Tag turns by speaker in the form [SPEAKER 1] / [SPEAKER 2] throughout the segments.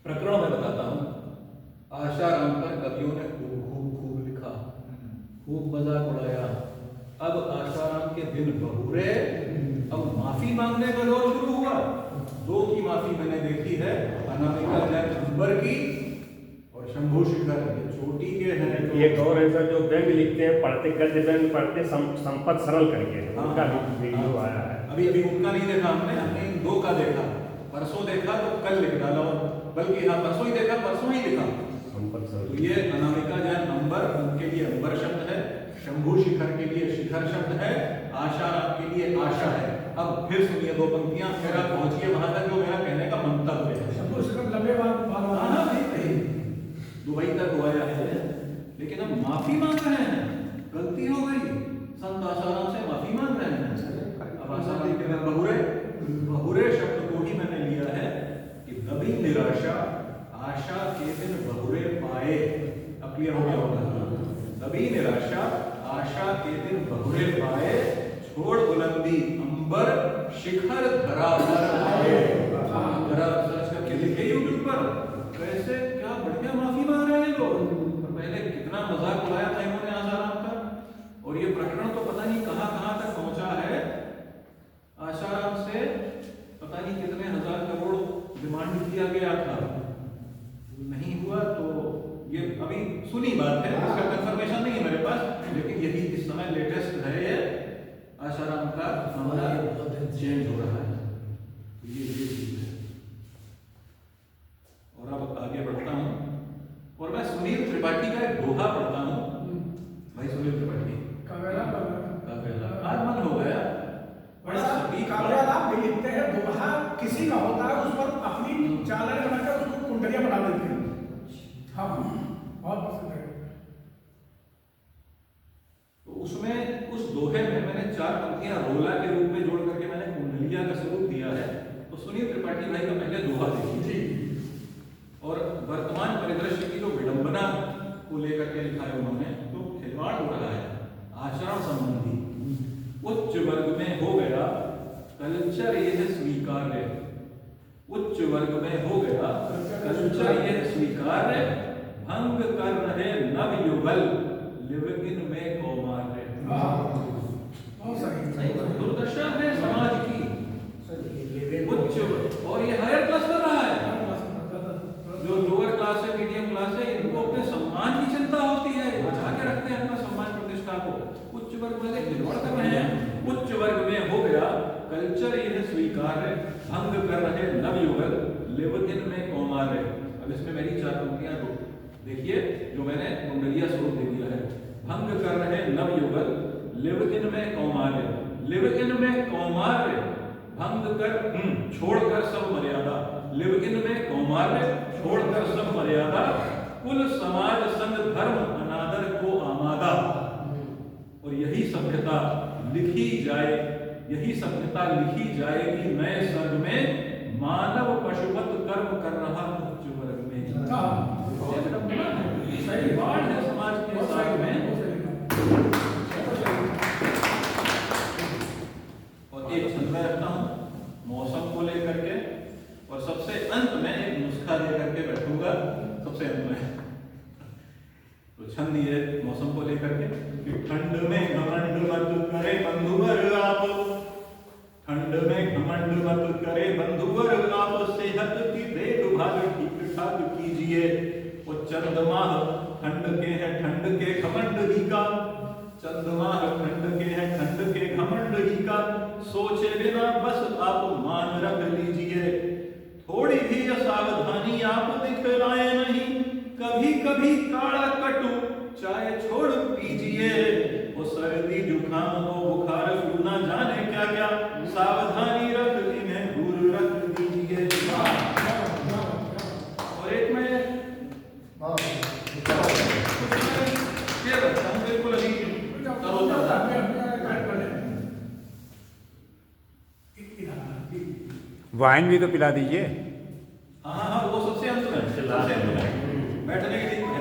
[SPEAKER 1] प्रकरण मैं बताता हूँ। आशाराम पर कवियों ने खूब खूब खूब लिखा, खूब मजाक उड़ाया। अब आशाराम के दिन बहुरे, अब माफी मांगने का दौर शुरू हुआ। दो की माफी मैंने देखी है, अनामिका जैन अंबर की और शंभू शिखर ये चोटी के हैं।
[SPEAKER 2] एक और ऐसा जो व्यंग लिखते हैं, पढ़ते गद्य व्यंग पढ़ते संपत सरल करके, उनका वीडियो आया है।
[SPEAKER 1] अभी उनका नहीं देखा हमने इन दो का देखा। परसों देखा तो कल लिख डाला, बल्कि हाँ परसों ही देखा, परसों ही लिखा। तो ये अनामिका जैन अंबर, उनके लिए अंबर शब्द है, शंभू शिखर के लिए शिखर शब्द है, आशाराम के लिए आशा है। अब फिर सुनिए दो पंक्तियां, फिर आप पहुंचिए वहां तक जो मेरा कहने का मंतव्य है।
[SPEAKER 3] शंभू शिखर लंबे
[SPEAKER 1] दुबई तक हुआ है, लेकिन अब माफी मांग रहे हैं, गलती हो गई, संत आसाराम से माफी मांग रहे हैं। अब आसाराम के दिन बहुरे, बहुरे शब्द को ही मैंने लिया है कि दबी निराशा आशा के दिन बहुरे पाए। अब क्लियर हो गया होगा। दबी निराशा आशा के दिन बहुरे पाए, छोड़ बुलंदी अंबर शिखर धरा आए। जरा सर्च करके लिखे यूट्यूब पर, कैसे क्या बढ़िया माफी मांग रहे हैं लोग। पहले कितना मजाक उड़ाया था इन्होंने आसाराम का, और ये प्रकरण तो पता नहीं कहां कहां तक पहुंचा है। आसाराम से पता नहीं कितने हजार करोड़ डिमांड किया गया था, नहीं हुआ। तो ये अभी सुनी बात है, इसका कंफर्मेशन नहीं है मेरे पास, लेकिन यही इस समय लेटेस्ट है। ये आसाराम का मामला चेंज हो रहा है। तो ये चीज है। और अब आगे बढ़ता हूं, और मैं सुनील त्रिपाठी का एक दोहा पढ़ता हूं। भाई सुनील त्रिपाठी आज मन हो गया।
[SPEAKER 3] आप लिखते हैं दोहा किसी का होता है, उस पर अपनी चादर बनाकर उसको कुंडलियां बना देते हैं। हाँ बहुत पसंद है।
[SPEAKER 1] तो उसमें उस दोहे में मैंने 4 पंक्तियां रोला के रूप में जोड़ करके मैंने कुंडलिया का स्वरूप दिया है। तो सुनील त्रिपाठी भाई का पहले दोहा देखिए, और वर्तमान परिदृश्य की जो विडंबना को लेकर के लिखा है उन्होंने, तो खिलवाड़ हो रहा है आचरण संबंधी। उच्च वर्ग में हो गया कल्चर यह स्वीकार्य, उच्च वर्ग में हो गया कल्चर यह स्वीकार्य, भंग कर रहे नव युगल लिविंग में कौमार्य। दुर्दशा है समाज की, उच्च, और ये हायर क्लास कर रहा है। जो लोअर क्लास है, मीडियम क्लास है, इनको अपने सम्मान की चिंता होती है, बचा के रखते हैं अपना सम्मान प्रतिष्ठा को। उच्च वर्ग वाले खिलवाड़ कर रहे हैं। उच्च वर्ग में हो गया कल्चर यह स्वीकार्य, भंग कर रहे नवयुगल लिव इन में कौमार्य। अब इसमें मेरी 4 पंक्तियां देखिए जो मैंने कुंडलिया स्वरूप दे दिया है। भंग कर रहे नवयुगल लिव इन में कौमार्य, लिव इन में कौमार्य, भंग कर छोड़कर सब मर्यादा, लिव इन में कौमार्य छोड़कर सब मर्यादा, कुल समाज संग धर्म अनादर को आमादा। और यही सभ्यता लिखी जाए, यही सभ्यता लिखी जाएगी नए सर्ग में, मानव पशुपत कर्म कर रहा उच्च वर्ग में। सही बात है समाज के साथ में। और एक छंद रखता हूं मौसम को लेकर के, और सबसे अंत में एक नुस्खा लेकर के बैठूंगा सबसे अंत में। तो छंद ये मौसम को लेकर के कि ठंड में घमंड मत करे बंधुवर आप, ठंड में घमंड मत करे बंधुवर आप, सेहत की देखभाल ठीक ठाक कीजिए। वो चंद्रमाह ठंड के हैं ठंड के घमंड ही का, चंद्रमाह ठंड के हैं ठंड के घमंड ही का, सोचे बिना बस आप मान रख लीजिए। थोड़ी भी असावधानी आप दिखलाए नहीं, कभी कभी काढ़ा कटु चाय छोड़ पीजिए। वो सर्दी जुकाम हो बुखार फ्लू ना जाने क्या क्या, सावधानी रख इन्हें दूर रख दीजिए। और एक मैं बिल्कुल अभी
[SPEAKER 4] वाइन भी तो पिला दीजिए।
[SPEAKER 1] हाँ वो सबसे अंत में बैठने के लिए है।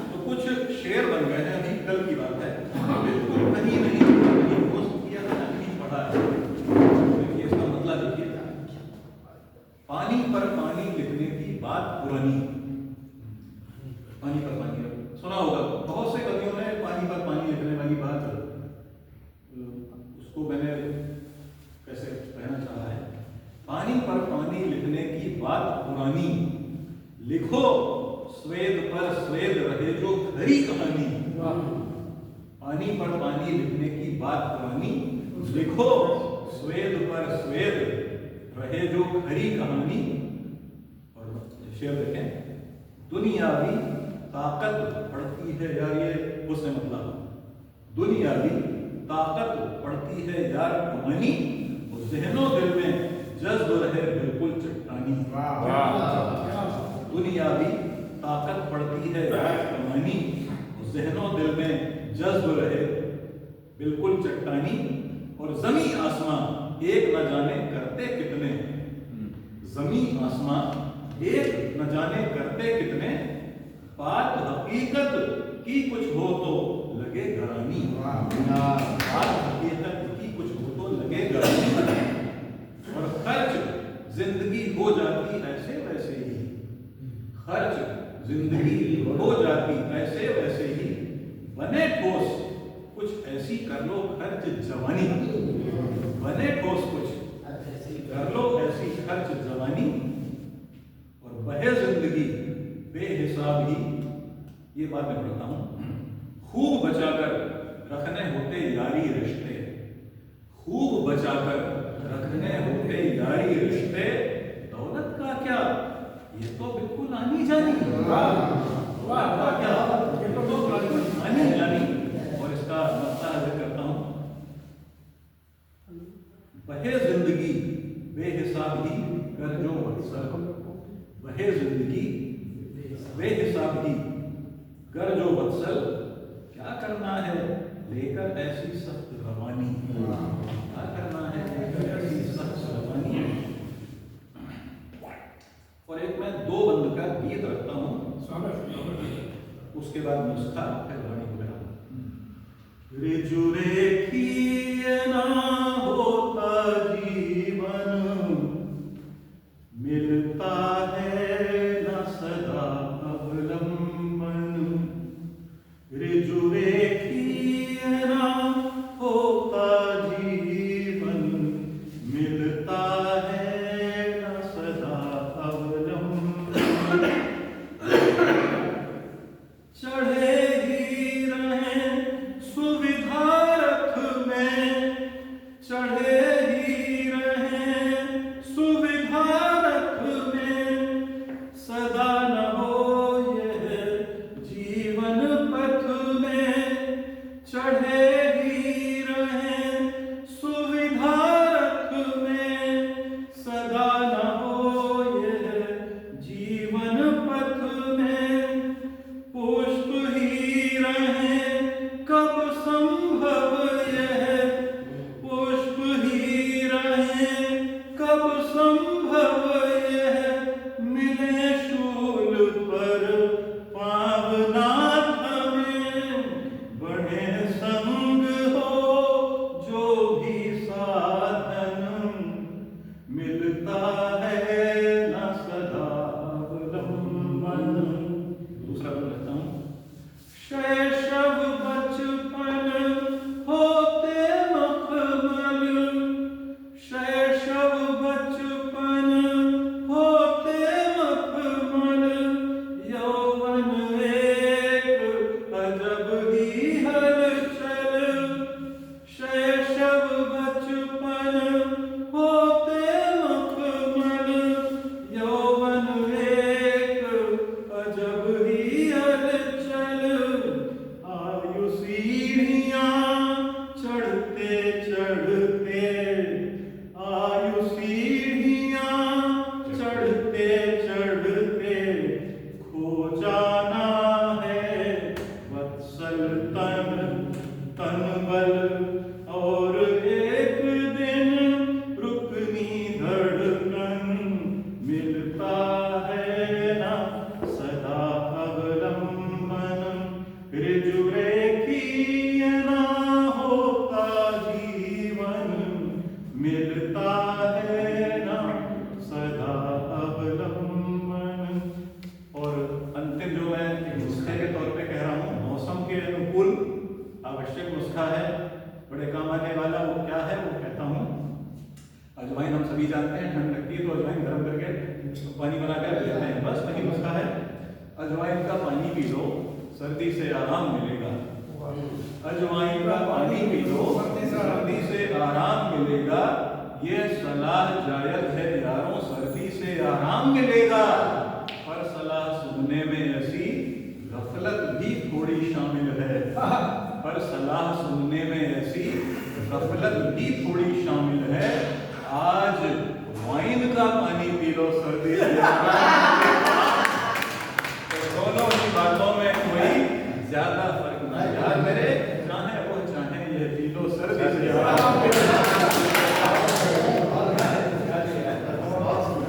[SPEAKER 1] तो कुछ शेर बन गए हैं, अभी कल की बात है, बिल्कुल कहीं नहीं पोस्ट किया था, नहीं पढ़ा है। देखिए इसका मतलब देखिए, पानी पर पानी लिखने की बात पुरानी। पानी पर पानी सुना होगा, बहुत से कवियों ने पानी पर पानी लिखने वाली बात, उसको मैंने कैसे कहना चाहा है, पानी पर पानी लिखने की बात पुरानी, लिखो स्वेद पर स्वेद रहे जो खरी कहानी। पानी पर पानी लिखने की बात पुरानी, लिखो स्वेद पर स्वेद रहे जो खरी कहानी। और शेर देखें, दुनियावी ताकत पड़ती है यार, ये उसने मतलब दुनियावी ताकत पड़ती है यार कहानी, ज़हनो दिल में जज्ब रहे बिल्कुल चट्टानी। दुनियावी ताकत पड़ती है यार कहानी, ज़हनो दिल में जज्ब रहे बिल्कुल चट्टानी। और जमी आसमां एक न जाने करते कितने, जमी आसमां एक न जाने करते कितने, बात हकीकत की कुछ हो तो लगे घरानी। बात हकीकत की कुछ हो तो लगे घरानी। और खर्च जिंदगी हो जाती ऐसे वैसे ही, खर्च जिंदगी हो जाती ऐसे वैसे ही, बने ठोस कुछ ऐसी कर लो खर्च जवानी। बने ठोस कुछ कर लो ऐसी खर्च जवानी। और बहे जिंदगी बेहिसाब ही, ये बात मैं पढ़ता हूं, खूब बचाकर रखने होते यारी रिश्ते, खूब बचाकर रखने होते यारी रिश्ते, दौलत का क्या ये तो बिल्कुल आनी जानी। दौलत का क्या ये तो बिल्कुल आनी जानी। और इसका मसला जिक्र करता हूं, बहे जिंदगी बेहिसाब ही कर जो वत्सल, बहे जिंदगी बेहिसाब ही कर जो वत्सल, क्या करना है लेकर ऐसी सख्त रवानी, क्या करना है लेकर ऐसी सख्त रवानी। और एक मैं दो बंद का गीत रखता हूं, उसके बाद नुस्खा फिर वाणी वगैरह। रेखिए ना होता जीवन, मिलता है न सदा अवलंबन। रेखिए ना होता जीवन, मिलता है न सदा अवलंबन। चढ़े ही रहें सुविधा रथ में, चढ़े ही रहें सुविधा रथ में, सदा न हो यह जीवन पथ में। चढ़े ही रहें सुविधा रथ में, सदा न हो यह जीवन पथ में। पुष्प ही रहे कब संभव यह, पुष्प ही रहे कब संभव यह, मिले शूल पर पावनाथ में। बढ़े संग हो जो भी साधन, मिलता है न सदा अवलंबन। दूसरा बोल लेता हूं, शैशव बचपन होते मखमल, शैशव बचपन होते मखमल। यौवन एक अजब ही हलचल, शैशव बचपन होते मखमल। हैं, ठंड लगती है तो अजवाइन गर्म करके पानी बना कर लेते हैं, बस वही नुस्खा है। अजवाइन का पानी पी लो, सर्दी से आराम मिलेगा। अजवाइन का पानी पी लो, सर्दी से आराम मिलेगा। ये सलाह जायज है यारों, सर्दी से आराम मिलेगा, पर सलाह सुनने में ऐसी गफलत भी थोड़ी शामिल है। पर सलाह सुनने में ऐसी गफलत भी थोड़ी शामिल है। आज वाइन का पानी पी लो, सर्दी से आराम